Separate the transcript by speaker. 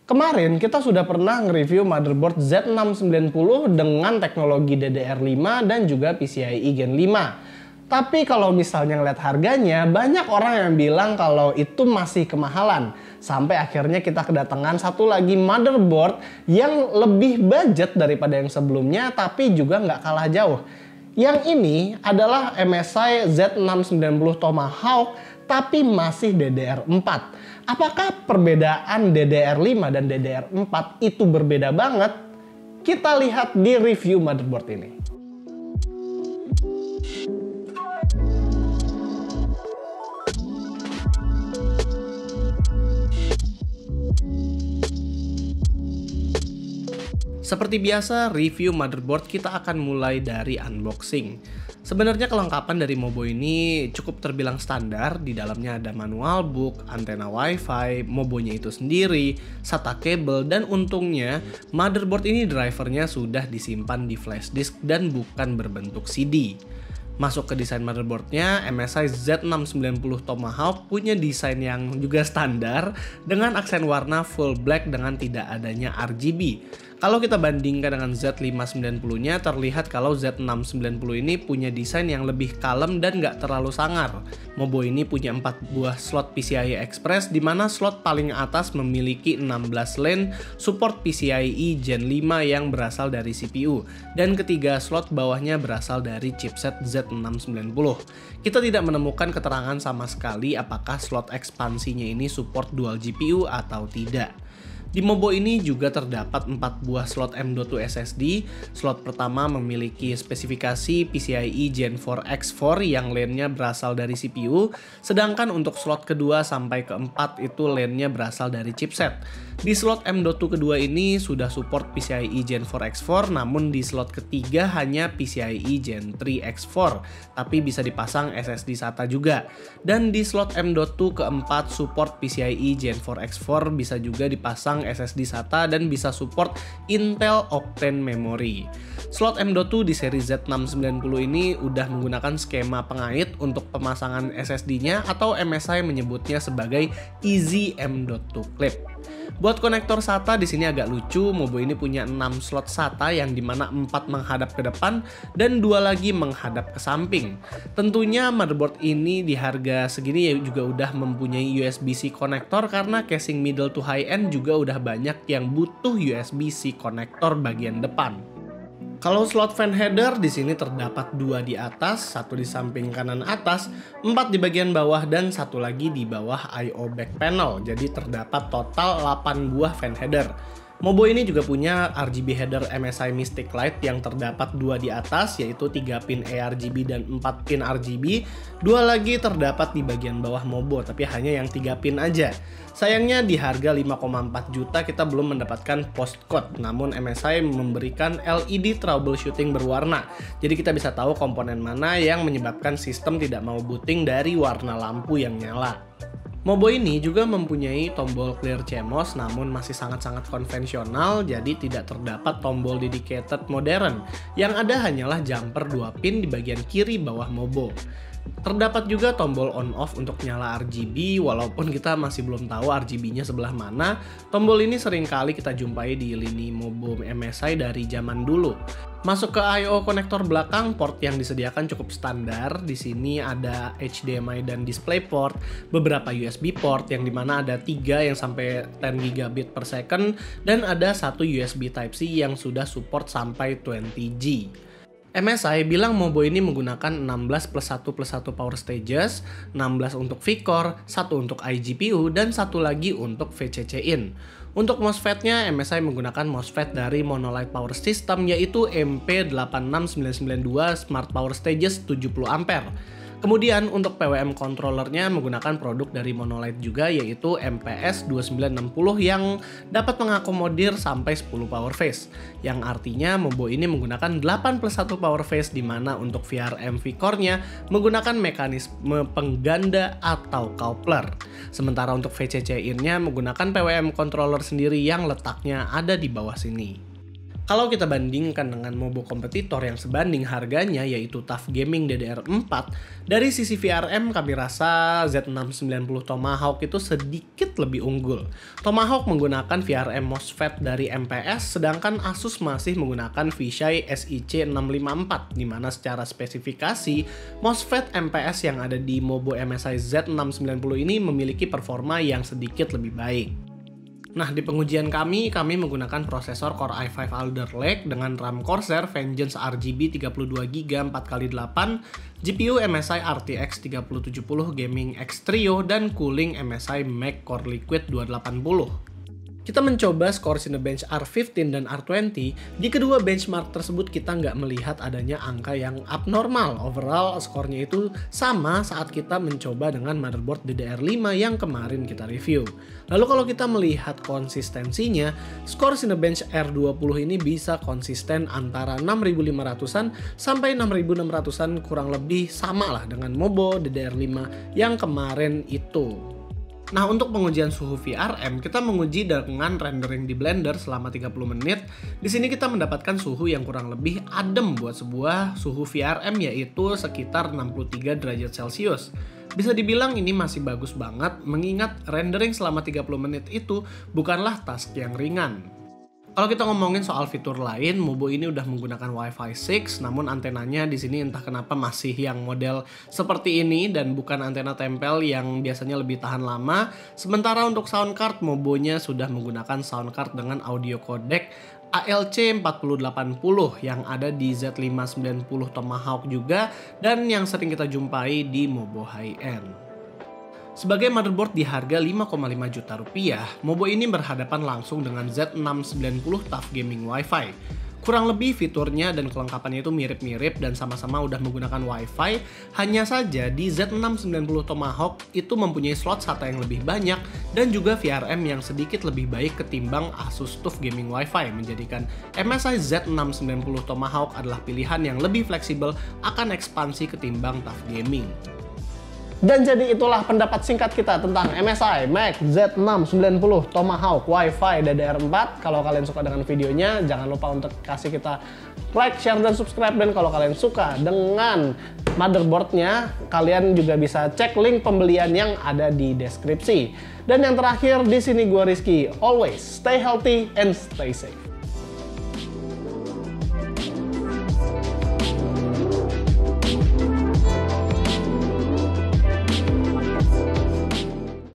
Speaker 1: Kemarin kita sudah pernah nge-review motherboard Z690 dengan teknologi DDR5 dan juga PCIe Gen 5. Tapi kalau misalnya ngeliat harganya, banyak orang yang bilang kalau itu masih kemahalan. Sampai akhirnya kita kedatangan satu lagi motherboard yang lebih budget daripada yang sebelumnya, tapi juga nggak kalah jauh. Yang ini adalah MSI Z690 Tomahawk, tapi masih DDR4. Apakah perbedaan DDR5 dan DDR4 itu berbeda banget? Kita lihat di review motherboard ini. Seperti biasa, review motherboard kita akan mulai dari unboxing. Sebenarnya kelengkapan dari Mobo ini cukup terbilang standar. Di dalamnya ada manual book, antena wifi, Mobonya itu sendiri, SATA cable, dan untungnya motherboard ini drivernya sudah disimpan di flash disk dan bukan berbentuk CD. Masuk ke desain motherboardnya, MSI Z690 Tomahawk punya desain yang juga standar dengan aksen warna full black dengan tidak adanya RGB. Kalau kita bandingkan dengan Z590-nya, terlihat kalau Z690 ini punya desain yang lebih kalem dan nggak terlalu sangar. Mobo ini punya 4 buah slot PCIe Express, di mana slot paling atas memiliki 16 lane support PCIe Gen 5 yang berasal dari CPU, dan ketiga slot bawahnya berasal dari chipset Z690. Kita tidak menemukan keterangan sama sekali apakah slot ekspansinya ini support dual GPU atau tidak. Di Mobo ini juga terdapat 4 buah slot M.2 SSD. Slot pertama memiliki spesifikasi PCIe Gen 4 X4 yang lane-nya berasal dari CPU, sedangkan untuk slot kedua sampai keempat itu lane-nya berasal dari chipset. Di slot M.2 kedua ini sudah support PCIe Gen 4 X4, namun di slot ketiga hanya PCIe Gen 3 X4, tapi bisa dipasang SSD SATA juga. Dan di slot M.2 keempat support PCIe Gen 4 X4, bisa juga dipasang SSD SATA dan bisa support Intel Optane memory. Slot M.2 di seri Z690 ini udah menggunakan skema pengait untuk pemasangan SSD-nya, atau MSI menyebutnya sebagai Easy M.2 Clip. Buat konektor SATA di sini agak lucu. Mobo ini punya 6 slot SATA yang dimana 4 menghadap ke depan dan 2 lagi menghadap ke samping. Tentunya motherboard ini di harga segini ya juga udah mempunyai USB-C konektor, karena casing middle to high end juga udah banyak yang butuh USB-C konektor bagian depan. Kalau slot fan header di sini terdapat 2 di atas, 1 di samping kanan atas, 4 di bagian bawah, dan 1 lagi di bawah I/O back panel. Jadi terdapat total 8 buah fan header. Mobo ini juga punya RGB header MSI Mystic Light yang terdapat 2 di atas, yaitu 3 pin ARGB dan 4 pin RGB. 2 lagi terdapat di bagian bawah Mobo, tapi hanya yang 3 pin aja. Sayangnya di harga 5,4 juta kita belum mendapatkan postcode, namun MSI memberikan LED troubleshooting berwarna. Jadi kita bisa tahu komponen mana yang menyebabkan sistem tidak mau booting dari warna lampu yang nyala. Mobo ini juga mempunyai tombol clear CMOS, namun masih sangat-sangat konvensional, jadi tidak terdapat tombol dedicated modern. Yang ada hanyalah jumper 2 pin di bagian kiri bawah Mobo. Terdapat juga tombol on off untuk nyala RGB, walaupun kita masih belum tahu RGB-nya sebelah mana. Tombol ini seringkali kita jumpai di lini Mobo MSI dari zaman dulu. Masuk ke I/O konektor belakang, port yang disediakan cukup standar. Di sini ada HDMI dan DisplayPort, beberapa USB port yang dimana ada 3 yang sampai 10 gigabit per second, dan ada 1 USB Type-C yang sudah support sampai 20G. MSI bilang Mobo ini menggunakan 16+1+1 power stages, 16 untuk V-Core, 1 untuk iGPU, dan 1 lagi untuk VCC-in. Untuk MOSFET-nya, MSI menggunakan MOSFET dari Monolith Power System, yaitu MP86992 Smart Power Stages 70A. Kemudian untuk PWM controllernya menggunakan produk dari Monolith juga, yaitu MPS2960 yang dapat mengakomodir sampai 10 power phase. Yang artinya Mobo ini menggunakan 8+1 power phase, di mana untuk VRM V-Core-nya menggunakan mekanisme pengganda atau coupler. Sementara untuk VCC-in-nya menggunakan PWM controller sendiri yang letaknya ada di bawah sini. Kalau kita bandingkan dengan Mobo kompetitor yang sebanding harganya yaitu TUF Gaming DDR4, dari sisi VRM kami rasa Z690 Tomahawk itu sedikit lebih unggul. Tomahawk menggunakan VRM MOSFET dari MPS, sedangkan Asus masih menggunakan Vishay SIC654, di mana secara spesifikasi MOSFET MPS yang ada di Mobo MSI Z690 ini memiliki performa yang sedikit lebih baik. Nah, di pengujian kami menggunakan prosesor Core i5 Alder Lake dengan RAM Corsair Vengeance RGB 32GB 4x8, GPU MSI RTX 3070 Gaming X Trio, dan cooling MSI Mac Core Liquid 280. Kita mencoba skor Cinebench R15 dan R20. Di kedua benchmark tersebut kita nggak melihat adanya angka yang abnormal. Overall skornya itu sama saat kita mencoba dengan motherboard DDR5 yang kemarin kita review. Lalu kalau kita melihat konsistensinya, skor Cinebench R20 ini bisa konsisten antara 6500-an sampai 6600-an, kurang lebih sama lah dengan Mobo DDR5 yang kemarin itu. Nah, untuk pengujian suhu VRM, kita menguji dengan rendering di Blender selama 30 menit. Di sini kita mendapatkan suhu yang kurang lebih adem buat sebuah suhu VRM, yaitu sekitar 63 derajat Celcius. Bisa dibilang ini masih bagus banget, mengingat rendering selama 30 menit itu bukanlah task yang ringan. Kalau kita ngomongin soal fitur lain, Mobo ini udah menggunakan Wi-Fi 6, namun antenanya di sini entah kenapa masih yang model seperti ini dan bukan antena tempel yang biasanya lebih tahan lama. Sementara untuk sound card, Mobonya sudah menggunakan sound card dengan audio codec ALC 4080 yang ada di Z590 Tomahawk juga dan yang sering kita jumpai di Mobo high-end. Sebagai motherboard di harga 5,5 juta rupiah, Mobo ini berhadapan langsung dengan Z690 TUF Gaming Wi-Fi. Kurang lebih fiturnya dan kelengkapannya itu mirip-mirip dan sama-sama udah menggunakan Wi-Fi, hanya saja di Z690 Tomahawk itu mempunyai slot SATA yang lebih banyak dan juga VRM yang sedikit lebih baik ketimbang Asus TUF Gaming Wi-Fi, menjadikan MSI Z690 Tomahawk adalah pilihan yang lebih fleksibel akan ekspansi ketimbang TUF Gaming. Dan jadi itulah pendapat singkat kita tentang MSI Mac Z690 Tomahawk Wi-Fi DDR4. Kalau kalian suka dengan videonya, jangan lupa untuk kasih kita like, share, dan subscribe. Dan kalau kalian suka dengan motherboardnya, kalian juga bisa cek link pembelian yang ada di deskripsi. Dan yang terakhir, di sini gue Rizky. Always stay healthy and stay safe.